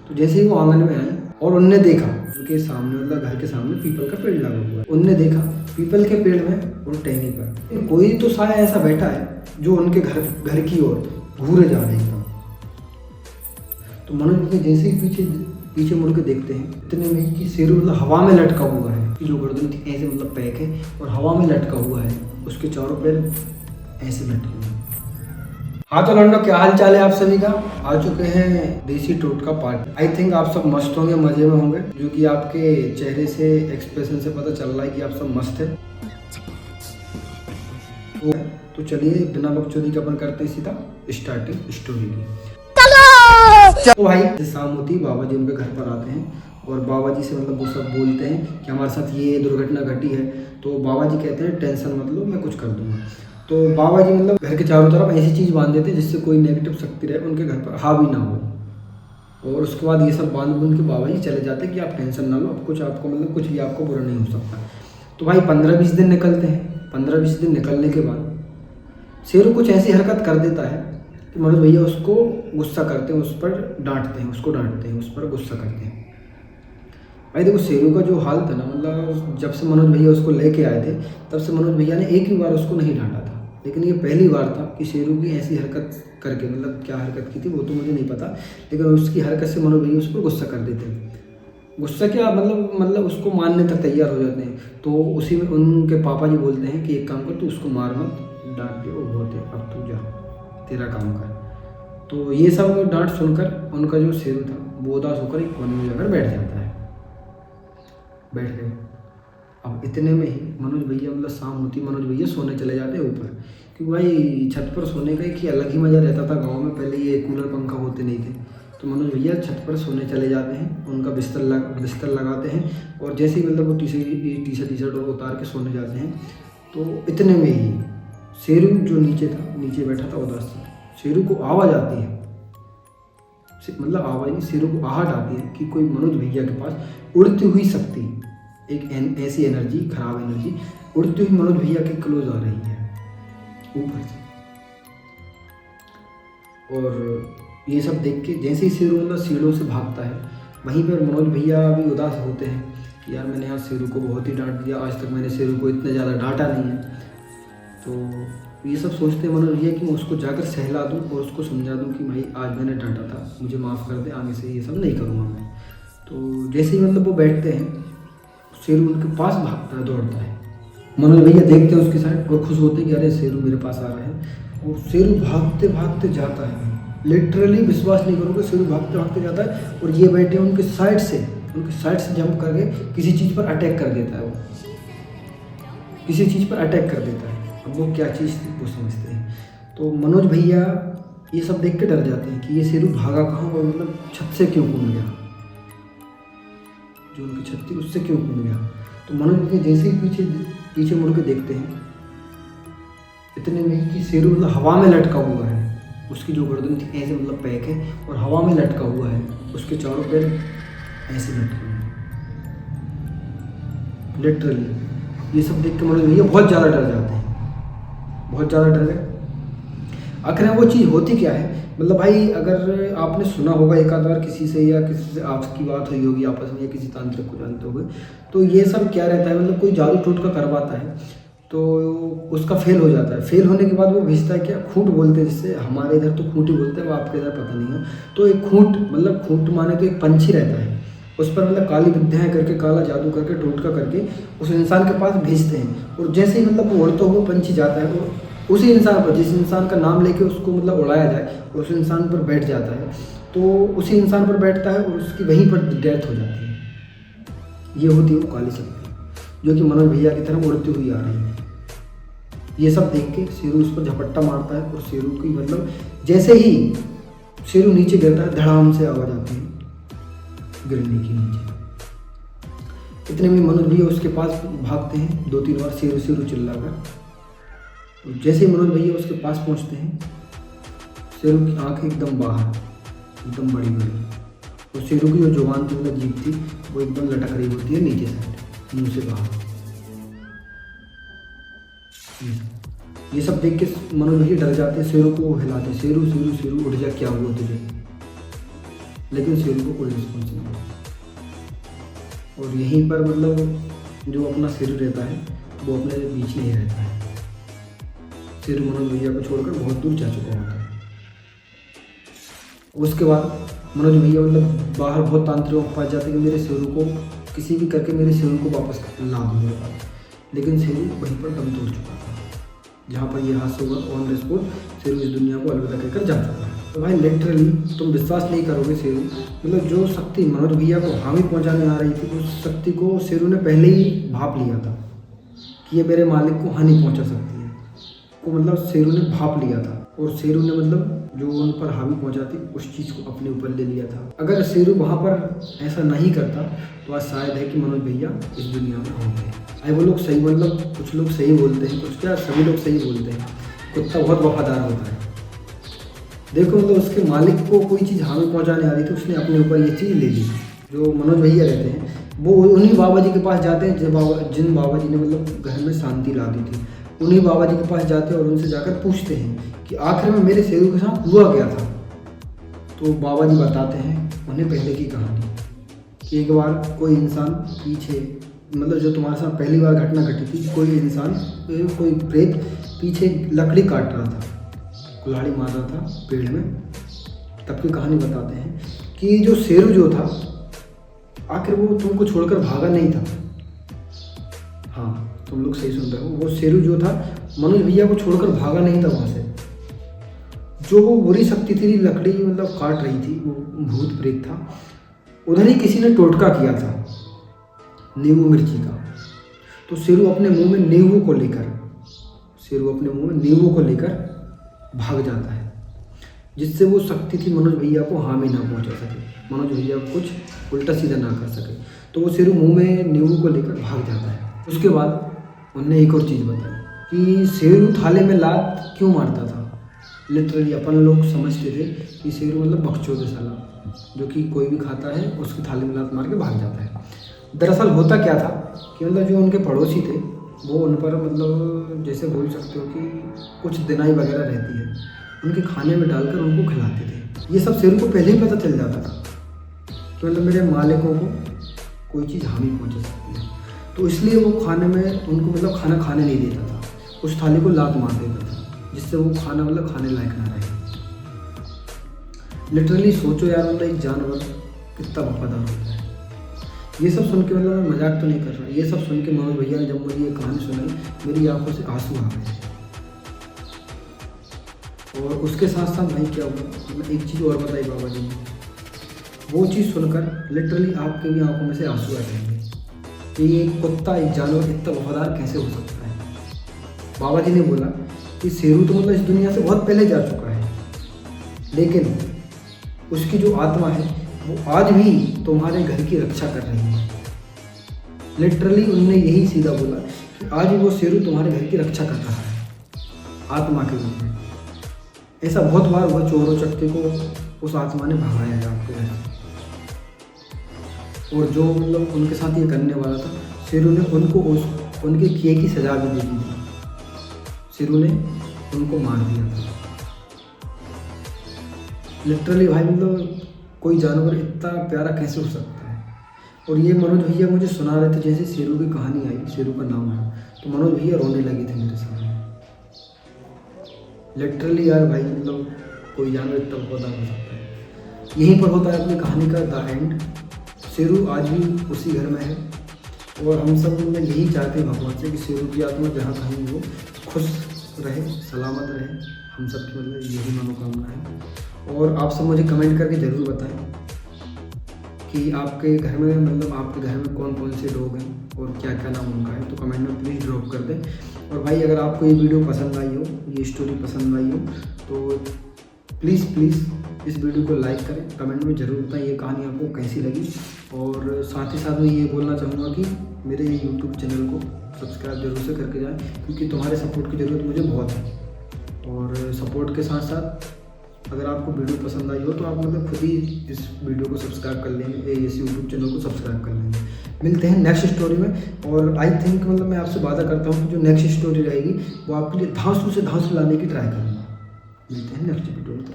तो जैसे ही वो आंगन में आए और उनने देखा उनके सामने मतलब घर के सामने पीपल का पेड़ लगा हुआ है। उनने देखा पीपल के पेड़ में और टहनी पर कोई तो साया ऐसा बैठा है जो उनके घर की ओर घूरे जा रहे एकदम। तो मनोज के जैसे ही पीछे मुड़ के देखते हैं इतने में कि शेरू मतलब हवा में लटका हुआ है, कि जो गर्दन थी ऐसे मतलब पैक है और हवा में लटका हुआ है, उसके चारों पैर ऐसे लटके हुए हैं। हाँ तो लंडो, क्या हाल चाल है आप सभी का। आ चुके हैं देसी टोटका पार्ट। आई थिंक आप सब मस्त होंगे, मजे में होंगे, जो कि आपके चेहरे से एक्सप्रेशन से पता चल रहा है कि आप सब मस्त है। तो चलिए बिना बकचोदी के अपन करते हैं सीधा स्टार्टिंग स्टोरी की। तो भाई शाम होती बाबा जी उनके घर पर आते हैं और बाबा जी से मतलब वो सब बोलते हैं कि हमारे साथ ये दुर्घटना घटी है। तो बाबा जी कहते हैं टेंशन मत लो, मैं कुछ कर दूंगा। तो बाबा जी मतलब घर के चारों तरफ ऐसी चीज़ बांध देते हैं जिससे कोई नेगेटिव शक्ति रहे उनके घर पर हावी ना हो। और उसके बाद ये सब बांध बूंद के बाबा जी चले जाते हैं कि आप टेंशन ना लो, अब कुछ आपको मतलब कुछ भी आपको बुरा नहीं हो सकता। तो भाई 15-20 दिन निकलते हैं। 15-20 दिन निकलने के बाद शेरू कुछ ऐसी हरकत कर देता है कि मनोज भैया उसको गुस्सा करते हैं, उस पर डांटते हैं, उसको डांटते हैं, उस पर गुस्सा करते हैं। भाई देखो शेरू का जो हाल था ना, मतलब जब से मनोज भैया उसको लेके आए थे तब से मनोज भैया ने एक ही बार उसको नहीं डांटा था, लेकिन ये पहली बार था कि शेरू की ऐसी हरकत करके, मतलब क्या हरकत की थी वो तो मुझे नहीं पता, लेकिन उसकी हरकत से मनोज भैया उस पर गुस्सा कर देते हैं। गुस्सा क्या मतलब उसको मारने तक तैयार हो जाते हैं। तो उसी में उनके पापा जी बोलते हैं कि एक काम कर, तू उसको मार मत, डांट के वो बहुत है, अब तू जा तेरा काम कर। तो ये सब डांट सुनकर उनका जो शेरू था वो उदास होकर एक कोने में जाकर बैठ जाता है। बैठ गए। अब इतने में ही मनोज भैया मतलब शाम होती मनोज भैया सोने चले जाते हैं ऊपर, क्योंकि भाई छत पर सोने का एक अलग ही मज़ा रहता था गाँव में। पहले ये कूलर पंखा होते नहीं थे, तो मनोज भैया छत पर सोने चले जाते हैं, उनका बिस्तर लगाते हैं और जैसे ही मतलब वो टी शर्ट उतार के सोने जाते हैं तो इतने में ही शेरू जो नीचे बैठा था उदास था, शेरू को आवाज़ आती है, मतलब आवाज़ नहीं, शेरू को आहट आती है कि कोई मनोज भैया के पास उड़ती हुई शक्ति, एक ऐसी एनर्जी, खराब एनर्जी उड़ती हुई मनोज भैया के क्लोज आ रही है ऊपर से। और ये सब देख के जैसे ही शेरू मतलब सीढ़ों से भागता है, वहीं पर मनोज भैया भी उदास होते हैं कि यार मैंने आज शेरू को बहुत ही डांट दिया, आज तक मैंने शेरू को इतना ज़्यादा डांटा नहीं है। तो ये सब सोचते हैं मनोज भैया कि मैं उसको जाकर सहला दूं और उसको समझा दूं कि भाई आज मैंने डांटा था, मुझे माफ़ कर दे, आगे से ये सब नहीं करूँगा मैं। तो जैसे ही मतलब वो बैठते हैं, शेरू उनके पास भागता है, दौड़ता है। मनोज भैया देखते हैं उसकी साइड और खुश होते हैं कि अरे शेरू मेरे पास आ रहा है। और शेरू भागते भागते जाता है, लिटरली विश्वास नहीं करोगे, शेरू भागते भागते जाता है और ये बैठे उनके साइड से जंप करके किसी चीज़ पर अटैक कर देता है। वो किसी चीज़ पर अटैक कर देता है। अब वो क्या चीज़ थी वो समझते हैं। तो मनोज भैया ये सब देख के डर जाते हैं कि ये शेरू भागा कहाँ और मतलब छत से क्यों कूद गया, जो उनकी छत थी उससे क्यों कूद गया। तो मनोज भैया जैसे ही पीछे मुड़ के देखते हैं, इतने में कि शेरू मतलब हवा में लटका हुआ है, उसकी जो गर्दन थी ऐसे मतलब पैक है और हवा में लटका हुआ है, उसके चारों पैर ऐसे लटके हुए हैं लिटरली। ये सब देख के मनोज भैया बहुत ज़्यादा डर जाते हैं, बहुत ज़्यादा डर गए। आखिर वो चीज़ होती क्या है, मतलब भाई अगर आपने सुना होगा एक आध बार किसी से या किसी से आपकी बात हुई होगी आपस में या किसी तांत्रिक को जानते होगे, तो ये सब क्या रहता है, मतलब कोई जादू टोटका करवाता है तो उसका फेल हो जाता है। फेल होने के बाद वो भेजता है क्या, खूंट बोलते हैं, जिससे हमारे इधर तो खूंट ही बोलते हैं, वो आपके इधर पता नहीं है। तो एक खूंट मतलब खूंट माने तो एक पंछी रहता है, उस पर मतलब काली विद्याएँ करके, काला जादू करके, टोटका करके उस इंसान के पास भेजते हैं। और जैसे ही मतलब वो उड़ता हुआ पंछी जाता है तो उसी इंसान पर, जिस इंसान का नाम लेके उसको मतलब उड़ाया जाए, उस इंसान पर बैठ जाता है, तो उसी इंसान पर बैठता है और उसकी वहीं पर डेथ हो जाती है। ये होती है वो काली शक्ति, जो कि मनोज भैया की तरफ उड़ती हुई आ रही है। ये सब देख के शेरू उस पर झपट्टा मारता है और शेरू की मतलब जैसे ही शेरू नीचे गिरता है, धड़ाम से आवाज़ आती है गिरने की नीचे। इतने में मनोज भैया उसके पास भागते हैं, 2-3 बार शेरू शेरू चिल्लाकर। जैसे ही मनोज भैया उसके पास पहुंचते हैं, शेरू की आंखें एकदम बाहर, एकदम बड़ी बड़ी, और शेरू की जो जुबान थी मतलब जीभ थी वो एकदम लटक रही होती है नीचे साइड, मुंह से बाहर। ये सब देख के मनोज भैया डर जाते हैं, शेरू को हिलाते हैं, शेरू शेरू शेरू उठ जा, क्या हुआ तुझे। लेकिन शेरू को कोई रिस्पॉन्स नहीं है। और यहीं पर मतलब जो अपना शेरू रहता है वो अपने बीच में ही रहता है। शेरू मनोज भैया को छोड़कर बहुत दूर जा चुका होता है। उसके बाद मनोज भैया मतलब बाहर बहुत तांत्रिकों के पास जाते हैं कि मेरे शेरू को किसी भी करके मेरे शेरू को वापस ला दो मेरे पास। लेकिन शेरू वहीं पर दम तोड़ चुका था। जहाँ पर यह हादसा हुआ ऑन द स्पॉट शेरू इस दुनिया को अलविदा कहकर जा चुका है। तो भाई लिटरली तुम विश्वास नहीं करोगे, शेरू मतलब जो शक्ति मनोज भैया को हामी पहुँचाने आ रही थी उस शक्ति को शेरू ने पहले ही भाप लिया था कि ये मेरे मालिक को हानि पहुँचा सकती है। को मतलब शेरू ने भाप लिया था और शेरू ने मतलब जो उन पर हावी पहुंचाती उस चीज़ को अपने ऊपर ले लिया था। अगर शेरू वहाँ पर ऐसा नहीं करता तो आज शायद है कि मनोज भैया इस दुनिया में होंगे। आई वो लोग सही मतलब कुछ लोग सही बोलते हैं, कुछ क्या सभी लोग सही बोलते हैं। कुत्ता बहुत वफादार होता है। देखो मतलब उसके मालिक को कोई चीज़ हावी पहुँचाने आ रही थी, उसने अपने ऊपर ये चीज़ ले ली। जो मनोज भैया रहते हैं वो उन्हीं बाबा जी के पास जाते हैं जिन बाबा जी ने मतलब घर में शांति ला दी थी। उन्हीं बाबा जी के पास जाते हैं और उनसे जाकर पूछते हैं कि आखिर में मेरे शेरू के साथ हुआ क्या था। तो बाबा जी बताते हैं उन्हें पहले की कहानी कि एक बार कोई इंसान पीछे मतलब जो तुम्हारे साथ पहली बार घटना घटी थी, कोई इंसान कोई प्रेत पीछे लकड़ी काट रहा था, कुल्हाड़ी मार रहा था पेड़ में। तब की कहानी बताते हैं कि जो शेरू जो था आखिर वो तुमको छोड़कर भागा नहीं था। हाँ तुम लोग सही सुन रहे हो, वो शेरू जो था मनोज भैया को छोड़कर भागा नहीं था वहाँ से। जो वो बुरी शक्ति थी लकड़ी मतलब काट रही थी, वो भूत प्रेत था, उधर ही किसी ने टोटका किया था नींबू मिर्ची का। तो शेरू अपने मुंह में नींबू को लेकर भाग जाता है, जिससे वो शक्ति थी मनोज भैया को हानि ना पहुंचा सके, मनोज भैया को कुछ उल्टा सीधा ना कर सके। तो वो शेरू मुंह में नींबू को लेकर भाग जाता है। उसके बाद उनने एक और चीज़ बताई कि शेरू थाले में लात क्यों मारता था। लिटरली अपन लोग समझते थे कि शेरू मतलब बकचोद साला जो कि कोई भी खाता है उसकी थाली में लात मार के भाग जाता है। दरअसल होता क्या था कि मतलब जो उनके पड़ोसी थे वो उन पर मतलब जैसे बोल सकते हो कि कुछ दिनाई वगैरह रहती है, उनके खाने में डालकर उनको खिलाते थे। ये सब शेरू को पहले ही पता चल जाता था कि मतलब मेरे मालिकों को कोई चीज़ हानि पहुँचा सकती है। तो इसलिए वो खाने में उनको मतलब खाना खाने नहीं देता था, उस थाली को लात मार देता था, जिससे वो खाना मतलब खाने लायक ना रहे। लिटरली सोचो यार मतलब एक जानवर कितना वफादार होता है। ये सब सुन के मतलब मैं मजाक तो नहीं कर रहा, ये सब सुन के मनोज भैया ने जब मुझे ये कहानी सुनाई मेरी आंखों से आंसू आ गए। और उसके साथ साथ भाई क्या हुआ, मतलब एक चीज़ और बताई बाबा जी ने, वो चीज़ सुनकर लिटरली आपके भी आंखों में से आंसू आ जाएंगे कि ये कुत्ता एक जानवर इतना वफादार कैसे हो सकता है। बाबा जी ने बोला कि शेरू तो मतलब इस दुनिया से बहुत पहले जा चुका है, लेकिन उसकी जो आत्मा है वो आज भी तुम्हारे घर की रक्षा कर रही है। लिटरली उन्होंने यही सीधा बोला कि आज भी वो शेरू तुम्हारे घर की रक्षा कर रहा है आत्मा के रूप में। ऐसा बहुत बार हुआ, चोरों चक्के को उस आत्मा ने भगाया है आपके घर। और जो मतलब उनके साथ ये करने वाला था, शेरू ने उनको उनके किए की सजा भी दे दी थी। शेरू ने उनको मार दिया था। लिटरली भाई मतलब कोई जानवर इतना प्यारा कैसे हो सकता है। और ये मनोज भैया मुझे सुना रहे थे, जैसे शेरू की कहानी आई, शेरू का नाम आया तो मनोज भैया रोने लगे थे मेरे सामने। लिटरली यार भाई मतलब कोई जानवर इतना वफादार हो सकता है। यहीं पर होता है अपनी कहानी का द एंड। शेरू आज भी उसी घर में है और हम सब में यही चाहते हैं भगवान से कि शेरू की आत्मा जहाँ कहीं हो खुश रहे, सलामत रहे। हम सब की मतलब यही मनोकामना है। और आप सब मुझे कमेंट करके ज़रूर बताएं कि आपके घर में मतलब आपके घर में कौन कौन से लोग हैं और क्या क्या नाम उनका है, तो कमेंट में प्लीज़ ड्रॉप कर दें। और भाई अगर आपको ये वीडियो पसंद आई हो, ये स्टोरी पसंद आई हो, तो प्लीज़ इस वीडियो को लाइक करें, कमेंट में ज़रूर बताएं ये कहानी आपको कैसी लगी। और साथ ही साथ मैं ये बोलना चाहूँगा कि मेरे यूट्यूब चैनल को सब्सक्राइब जरूर से करके जाएं, क्योंकि तुम्हारे सपोर्ट की ज़रूरत मुझे बहुत है। और सपोर्ट के साथ साथ अगर आपको वीडियो पसंद आई हो तो आप मतलब खुद ही इस वीडियो को सब्सक्राइब कर लेंगे, इस यूट्यूब चैनल को सब्सक्राइब कर लेंगे। मिलते हैं नेक्स्ट स्टोरी में। और आई थिंक मतलब मैं आपसे वादा करता हूँ कि जो नेक्स्ट स्टोरी रहेगी वो आपके लिए धांसू से धांसू लाने की ट्राई करूँगा। मिलते हैं नेक्स्ट वीडियो में।